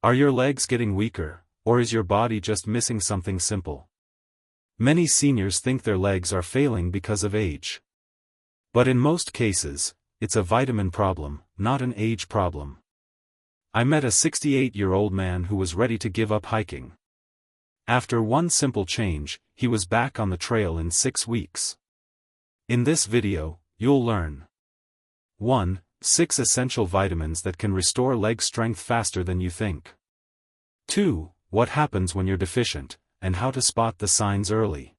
Are your legs getting weaker, or is your body just missing something simple? Many seniors think their legs are failing because of age. But in most cases, it's a vitamin problem, not an age problem. I met a 68-year-old man who was ready to give up hiking. After one simple change, he was back on the trail in 6 weeks. In this video, you'll learn 1. 6 essential vitamins that can restore leg strength faster than you think. 2. What happens when you're deficient, and how to spot the signs early.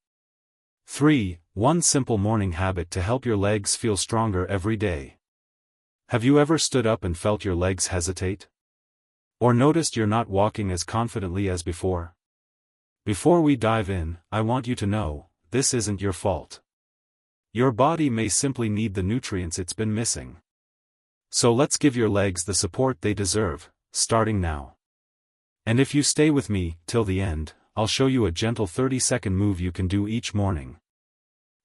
3. One simple morning habit to help your legs feel stronger every day. Have you ever stood up and felt your legs hesitate? Or noticed you're not walking as confidently as before? Before we dive in, I want you to know, this isn't your fault. Your body may simply need the nutrients it's been missing. So let's give your legs the support they deserve, starting now. And if you stay with me till the end, I'll show you a gentle 30-second move you can do each morning.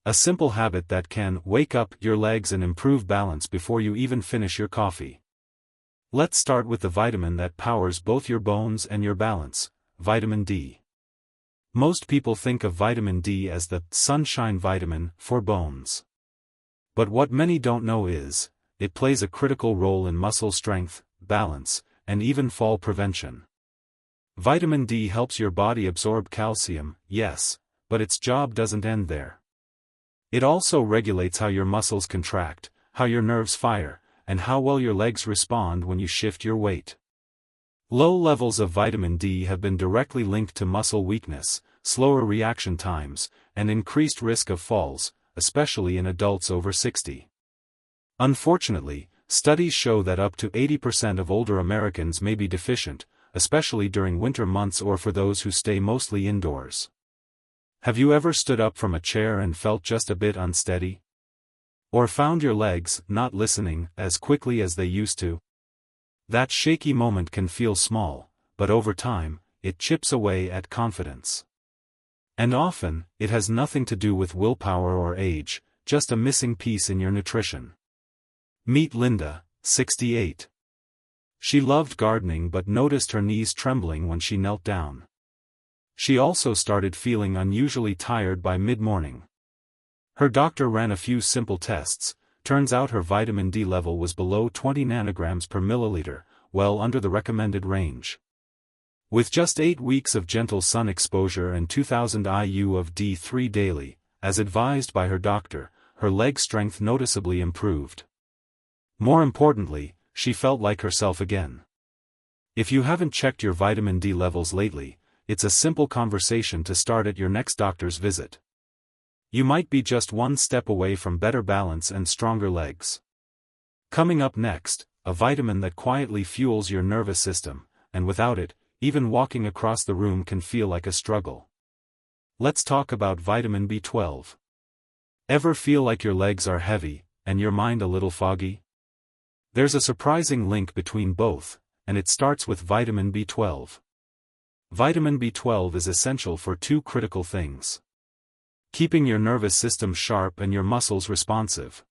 A simple habit that can wake up your legs and improve balance before you even finish your coffee. Let's start with the vitamin that powers both your bones and your balance, vitamin D. Most people think of vitamin D as the sunshine vitamin for bones. But what many don't know is, it plays a critical role in muscle strength, balance, and even fall prevention. Vitamin D helps your body absorb calcium, yes, but its job doesn't end there. It also regulates how your muscles contract, how your nerves fire, and how well your legs respond when you shift your weight. Low levels of vitamin D have been directly linked to muscle weakness, slower reaction times, and increased risk of falls, especially in adults over 60. Unfortunately, studies show that up to 80% of older Americans may be deficient, especially during winter months or for those who stay mostly indoors. Have you ever stood up from a chair and felt just a bit unsteady? Or found your legs not listening as quickly as they used to? That shaky moment can feel small, but over time, it chips away at confidence. And often, it has nothing to do with willpower or age, just a missing piece in your nutrition. Meet Linda, 68. She loved gardening but noticed her knees trembling when she knelt down. She also started feeling unusually tired by mid-morning. Her doctor ran a few simple tests. Turns out her vitamin D level was below 20 nanograms per milliliter, well under the recommended range. With just 8 weeks of gentle sun exposure and 2000 IU of D3 daily, as advised by her doctor, her leg strength noticeably improved. More importantly, she felt like herself again. If you haven't checked your vitamin D levels lately, it's a simple conversation to start at your next doctor's visit. You might be just one step away from better balance and stronger legs. Coming up next, a vitamin that quietly fuels your nervous system, and without it, even walking across the room can feel like a struggle. Let's talk about vitamin B12. Ever feel like your legs are heavy, and your mind a little foggy? There's a surprising link between both, and it starts with vitamin B12. Vitamin B12 is essential for 2 critical things: keeping your nervous system sharp and your muscles responsive.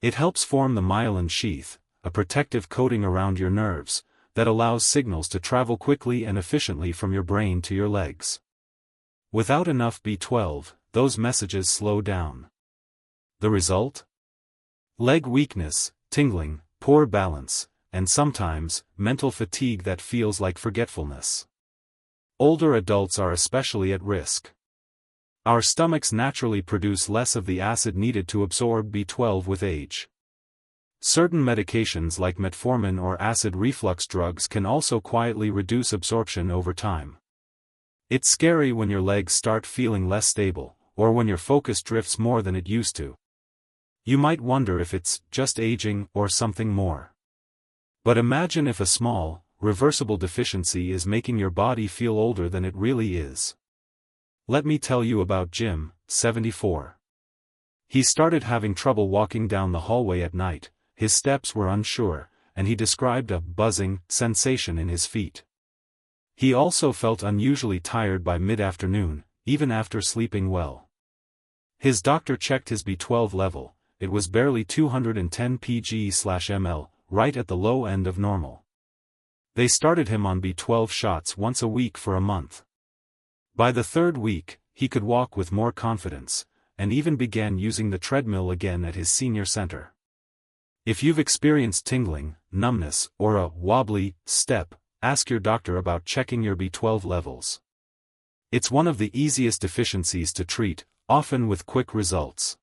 It helps form the myelin sheath, a protective coating around your nerves, that allows signals to travel quickly and efficiently from your brain to your legs. Without enough B12, those messages slow down. The result? Leg weakness, tingling, poor balance, and sometimes, mental fatigue that feels like forgetfulness. Older adults are especially at risk. Our stomachs naturally produce less of the acid needed to absorb B12 with age. Certain medications like metformin or acid reflux drugs can also quietly reduce absorption over time. It's scary when your legs start feeling less stable, or when your focus drifts more than it used to. You might wonder if it's just aging or something more. But imagine if a small, reversible deficiency is making your body feel older than it really is. Let me tell you about Jim, 74. He started having trouble walking down the hallway at night, his steps were unsure, and he described a buzzing sensation in his feet. He also felt unusually tired by mid-afternoon, even after sleeping well. His doctor checked his B12 level, it was barely 210 pg/ml, right at the low end of normal. They started him on B12 shots once a week for a month. By the third week, he could walk with more confidence, and even began using the treadmill again at his senior center. If you've experienced tingling, numbness, or a wobbly step, ask your doctor about checking your B12 levels. It's one of the easiest deficiencies to treat, often with quick results.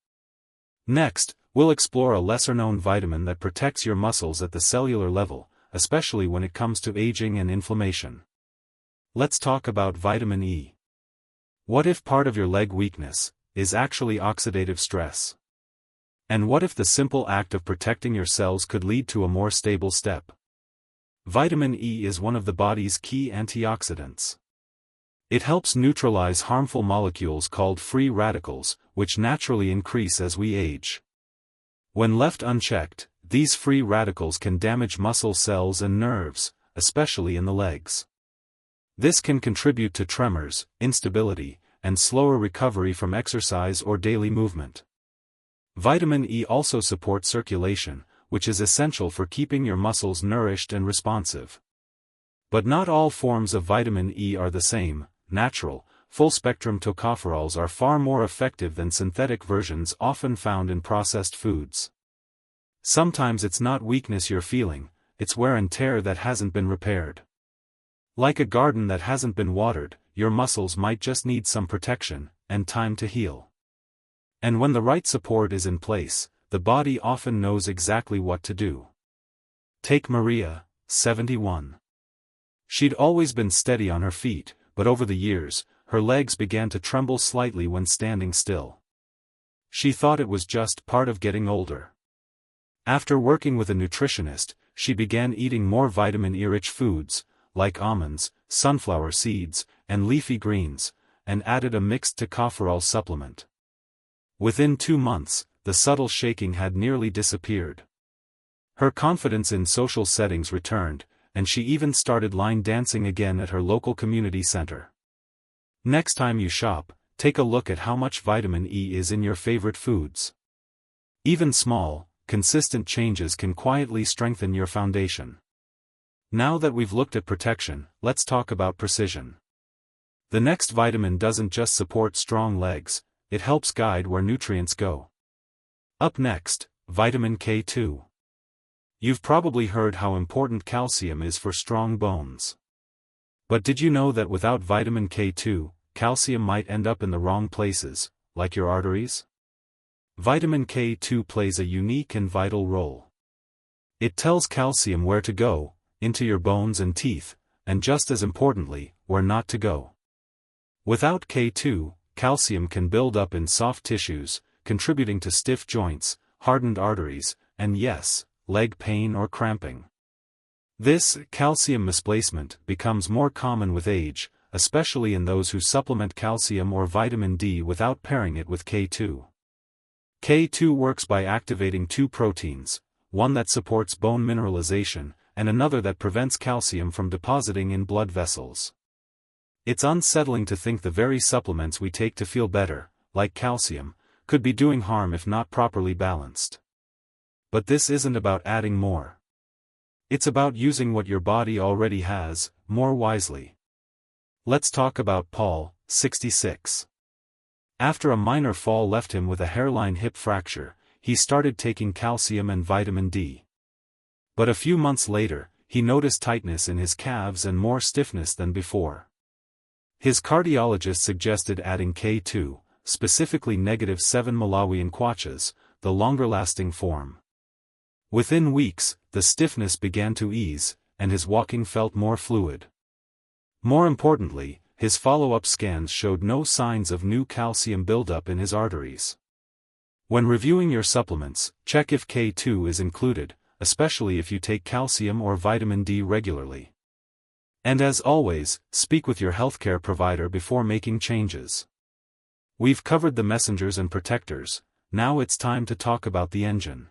Next, we'll explore a lesser-known vitamin that protects your muscles at the cellular level, especially when it comes to aging and inflammation. Let's talk about vitamin E. What if part of your leg weakness is actually oxidative stress? And what if the simple act of protecting your cells could lead to a more stable step? Vitamin E is one of the body's key antioxidants. It helps neutralize harmful molecules called free radicals, which naturally increase as we age. When left unchecked, these free radicals can damage muscle cells and nerves, especially in the legs. This can contribute to tremors, instability, and slower recovery from exercise or daily movement. Vitamin E also supports circulation, which is essential for keeping your muscles nourished and responsive. But not all forms of vitamin E are the same. Natural, full-spectrum tocopherols are far more effective than synthetic versions often found in processed foods. Sometimes it's not weakness you're feeling, it's wear and tear that hasn't been repaired. Like a garden that hasn't been watered, your muscles might just need some protection and time to heal. And when the right support is in place, the body often knows exactly what to do. Take Maria, 71. She'd always been steady on her feet, but over the years, her legs began to tremble slightly when standing still. She thought it was just part of getting older. After working with a nutritionist, she began eating more vitamin E-rich foods, like almonds, sunflower seeds, and leafy greens, and added a mixed tocopherol supplement. Within 2 months, the subtle shaking had nearly disappeared. Her confidence in social settings returned, and she even started line dancing again at her local community center. Next time you shop, take a look at how much vitamin E is in your favorite foods. Even small, consistent changes can quietly strengthen your foundation. Now that we've looked at protection, let's talk about precision. The next vitamin doesn't just support strong legs, it helps guide where nutrients go. Up next, vitamin K2. You've probably heard how important calcium is for strong bones. But did you know that without vitamin K2, calcium might end up in the wrong places, like your arteries? Vitamin K2 plays a unique and vital role. It tells calcium where to go, into your bones and teeth, and just as importantly, where not to go. Without K2, calcium can build up in soft tissues, contributing to stiff joints, hardened arteries, and yes, leg pain or cramping. This calcium misplacement becomes more common with age, especially in those who supplement calcium or vitamin D without pairing it with K2. K2 works by activating 2 proteins, one that supports bone mineralization, and another that prevents calcium from depositing in blood vessels. It's unsettling to think the very supplements we take to feel better, like calcium, could be doing harm if not properly balanced. But this isn't about adding more. It's about using what your body already has, more wisely. Let's talk about Paul, 66. After a minor fall left him with a hairline hip fracture, he started taking calcium and vitamin D. But a few months later, he noticed tightness in his calves and more stiffness than before. His cardiologist suggested adding K2, specifically -7 Malawian kwachas, the longer-lasting form. Within weeks, the stiffness began to ease, and his walking felt more fluid. More importantly, his follow-up scans showed no signs of new calcium buildup in his arteries. When reviewing your supplements, check if K2 is included, especially if you take calcium or vitamin D regularly. And as always, speak with your healthcare provider before making changes. We've covered the messengers and protectors, now it's time to talk about the engine.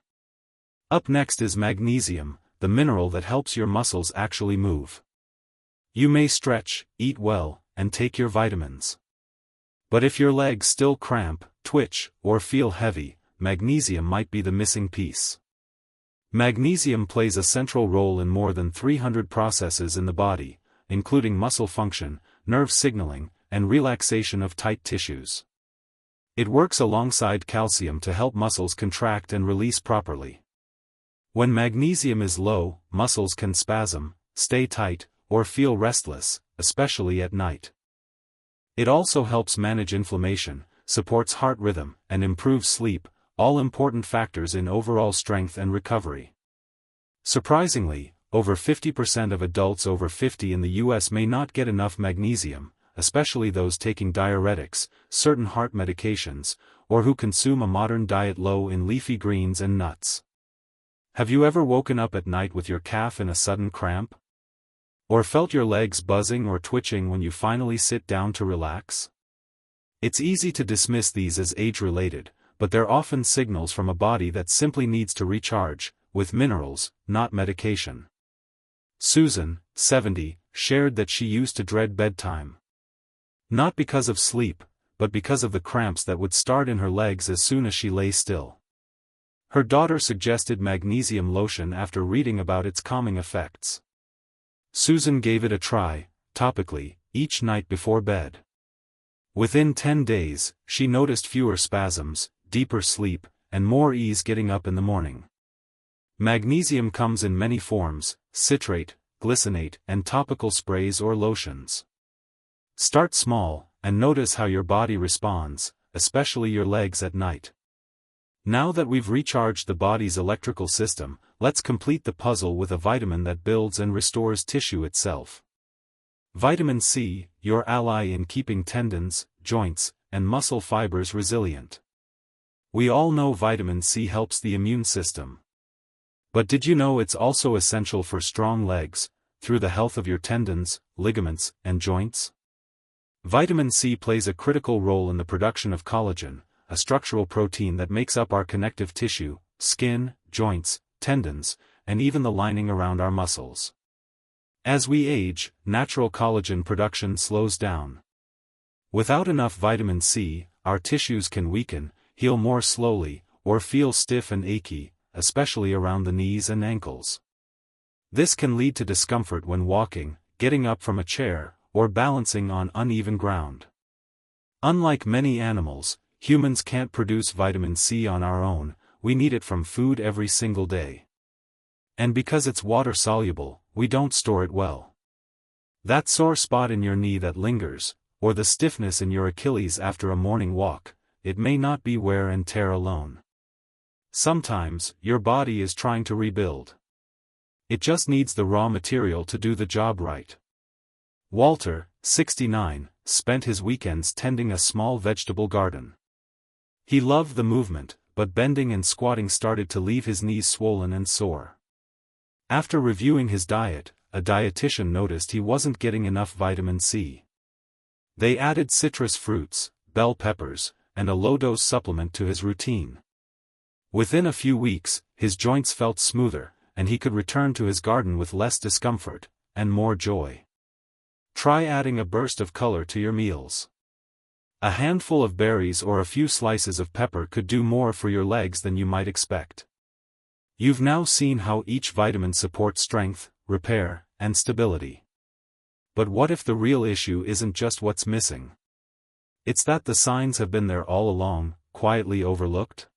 Up next is magnesium, the mineral that helps your muscles actually move. You may stretch, eat well, and take your vitamins. But if your legs still cramp, twitch, or feel heavy, magnesium might be the missing piece. Magnesium plays a central role in more than 300 processes in the body, including muscle function, nerve signaling, and relaxation of tight tissues. It works alongside calcium to help muscles contract and release properly. When magnesium is low, muscles can spasm, stay tight, or feel restless, especially at night. It also helps manage inflammation, supports heart rhythm, and improves sleep, all important factors in overall strength and recovery. Surprisingly, over 50% of adults over 50 in the US may not get enough magnesium, especially those taking diuretics, certain heart medications, or who consume a modern diet low in leafy greens and nuts. Have you ever woken up at night with your calf in a sudden cramp? Or felt your legs buzzing or twitching when you finally sit down to relax? It's easy to dismiss these as age-related, but they're often signals from a body that simply needs to recharge, with minerals, not medication. Susan, 70, shared that she used to dread bedtime. Not because of sleep, but because of the cramps that would start in her legs as soon as she lay still. Her daughter suggested magnesium lotion after reading about its calming effects. Susan gave it a try, topically, each night before bed. Within 10 days, she noticed fewer spasms, deeper sleep, and more ease getting up in the morning. Magnesium comes in many forms: citrate, glycinate, and topical sprays or lotions. Start small, and notice how your body responds, especially your legs at night. Now that we've recharged the body's electrical system, let's complete the puzzle with a vitamin that builds and restores tissue itself. Vitamin C, your ally in keeping tendons, joints, and muscle fibers resilient. We all know vitamin C helps the immune system. But did you know it's also essential for strong legs, through the health of your tendons, ligaments, and joints? Vitamin C plays a critical role in the production of collagen, a structural protein that makes up our connective tissue, skin, joints, tendons, and even the lining around our muscles. As we age, natural collagen production slows down. Without enough vitamin C, our tissues can weaken, heal more slowly, or feel stiff and achy, especially around the knees and ankles. This can lead to discomfort when walking, getting up from a chair, or balancing on uneven ground. Unlike many animals, humans can't produce vitamin C on our own, we need it from food every single day. And because it's water-soluble, we don't store it well. That sore spot in your knee that lingers, or the stiffness in your Achilles after a morning walk, it may not be wear and tear alone. Sometimes, your body is trying to rebuild. It just needs the raw material to do the job right. Walter, 69, spent his weekends tending a small vegetable garden. He loved the movement, but bending and squatting started to leave his knees swollen and sore. After reviewing his diet, a dietitian noticed he wasn't getting enough vitamin C. They added citrus fruits, bell peppers, and a low-dose supplement to his routine. Within a few weeks, his joints felt smoother, and he could return to his garden with less discomfort, and more joy. Try adding a burst of color to your meals. A handful of berries or a few slices of pepper could do more for your legs than you might expect. You've now seen how each vitamin supports strength, repair, and stability. But what if the real issue isn't just what's missing? It's that the signs have been there all along, quietly overlooked?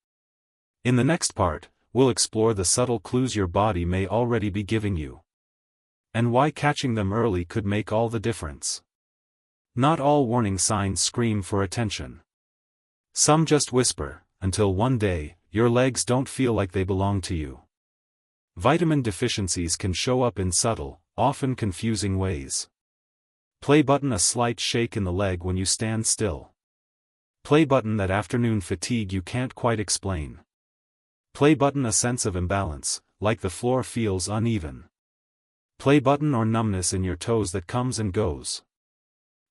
In the next part, we'll explore the subtle clues your body may already be giving you. And why catching them early could make all the difference. Not all warning signs scream for attention. Some just whisper, until one day, your legs don't feel like they belong to you. Vitamin deficiencies can show up in subtle, often confusing ways. Play button: a slight shake in the leg when you stand still. Play button: that afternoon fatigue you can't quite explain. Play button: a sense of imbalance, like the floor feels uneven. Play button: or numbness in your toes that comes and goes.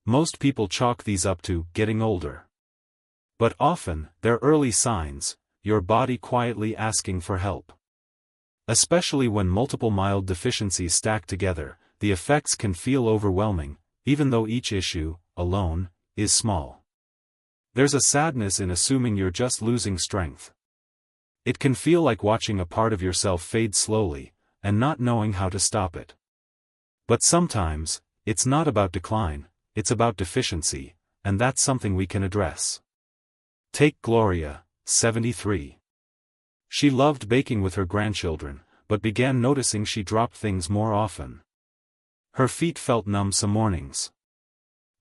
Most people chalk these up to getting older. But often, they're early signs, your body quietly asking for help. Especially when multiple mild deficiencies stack together, the effects can feel overwhelming, even though each issue, alone, is small. There's a sadness in assuming you're just losing strength. It can feel like watching a part of yourself fade slowly, and not knowing how to stop it. But sometimes, it's not about decline, it's about deficiency, and that's something we can address. Take Gloria, 73. She loved baking with her grandchildren, but began noticing she dropped things more often. Her feet felt numb some mornings.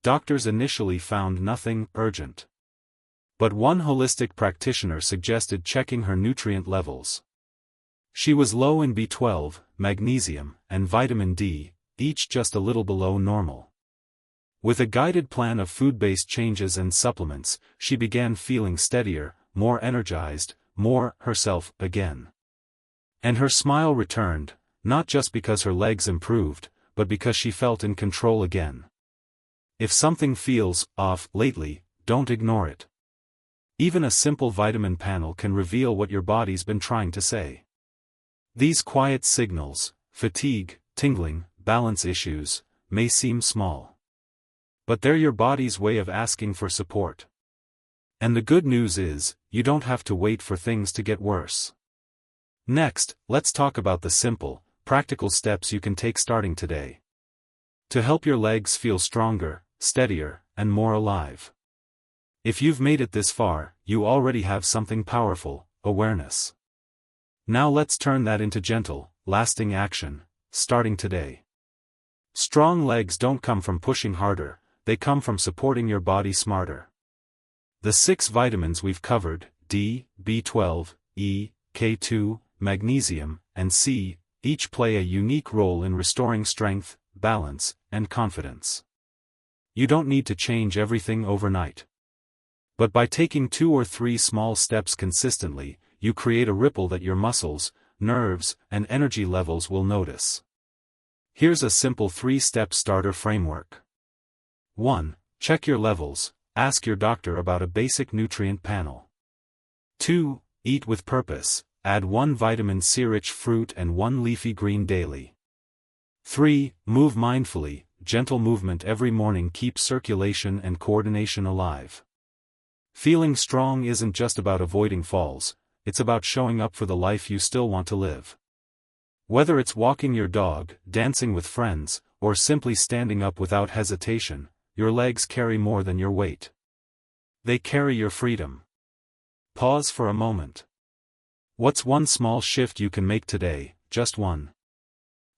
Doctors initially found nothing urgent. But one holistic practitioner suggested checking her nutrient levels. She was low in B12, magnesium, and vitamin D, each just a little below normal. With a guided plan of food-based changes and supplements, she began feeling steadier, more energized, more herself again. And her smile returned, not just because her legs improved, but because she felt in control again. If something feels off lately, don't ignore it. Even a simple vitamin panel can reveal what your body's been trying to say. These quiet signals, fatigue, tingling, balance issues, may seem small. But they're your body's way of asking for support. And the good news is, you don't have to wait for things to get worse. Next, let's talk about the simple, practical steps you can take starting today. To help your legs feel stronger, steadier, and more alive. If you've made it this far, you already have something powerful, awareness. Now let's turn that into gentle, lasting action, starting today. Strong legs don't come from pushing harder, they come from supporting your body smarter. The 6 vitamins we've covered, D, B12, E, K2, magnesium, and C, each play a unique role in restoring strength, balance, and confidence. You don't need to change everything overnight. But by taking 2 or 3 small steps consistently, you create a ripple that your muscles, nerves, and energy levels will notice. Here's a simple 3-step starter framework. 1. Check your levels, ask your doctor about a basic nutrient panel. 2. Eat with purpose, add 1 vitamin C-rich fruit and 1 leafy green daily. 3. Move mindfully, gentle movement every morning keeps circulation and coordination alive. Feeling strong isn't just about avoiding falls, it's about showing up for the life you still want to live. Whether it's walking your dog, dancing with friends, or simply standing up without hesitation, your legs carry more than your weight. They carry your freedom. Pause for a moment. What's one small shift you can make today, just one?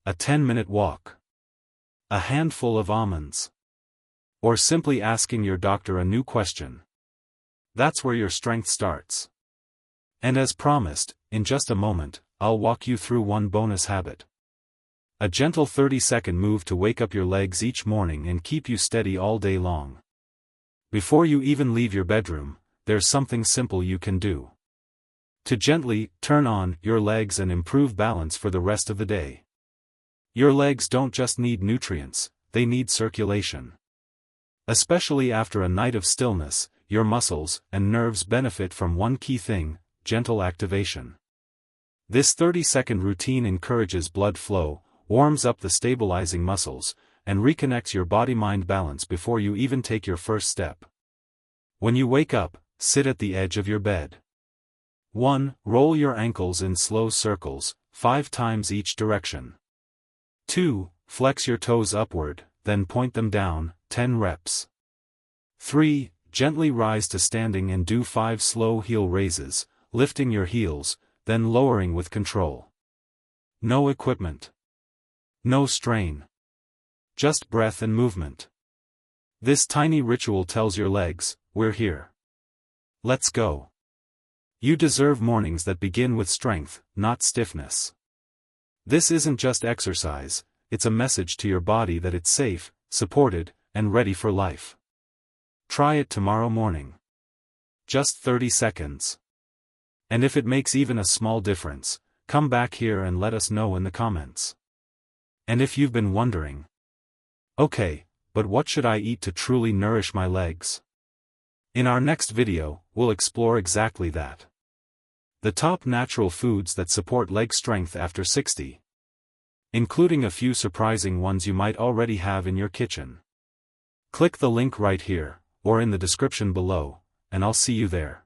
A 10-minute walk. A handful of almonds. Or simply asking your doctor a new question. That's where your strength starts. And as promised, in just a moment, I'll walk you through one bonus habit. A gentle 30-second move to wake up your legs each morning and keep you steady all day long. Before you even leave your bedroom, there's something simple you can do. To gently turn on your legs and improve balance for the rest of the day. Your legs don't just need nutrients, they need circulation. Especially after a night of stillness, your muscles and nerves benefit from one key thing, gentle activation. This 30-second routine encourages blood flow, warms up the stabilizing muscles, and reconnects your body-mind balance before you even take your first step. When you wake up, sit at the edge of your bed. 1. Roll your ankles in slow circles, 5 times each direction. 2. Flex your toes upward, then point them down, 10 reps. 3. Gently rise to standing and do 5 slow heel raises, lifting your heels, then lowering with control. No equipment. No strain. Just breath and movement. This tiny ritual tells your legs, we're here. Let's go. You deserve mornings that begin with strength, not stiffness. This isn't just exercise, it's a message to your body that it's safe, supported, and ready for life. Try it tomorrow morning. Just 30 seconds. And if it makes even a small difference, come back here and let us know in the comments. And if you've been wondering, okay, but what should I eat to truly nourish my legs? In our next video, we'll explore exactly that. The top natural foods that support leg strength after 60. Including a few surprising ones you might already have in your kitchen. Click the link right here, or in the description below, and I'll see you there.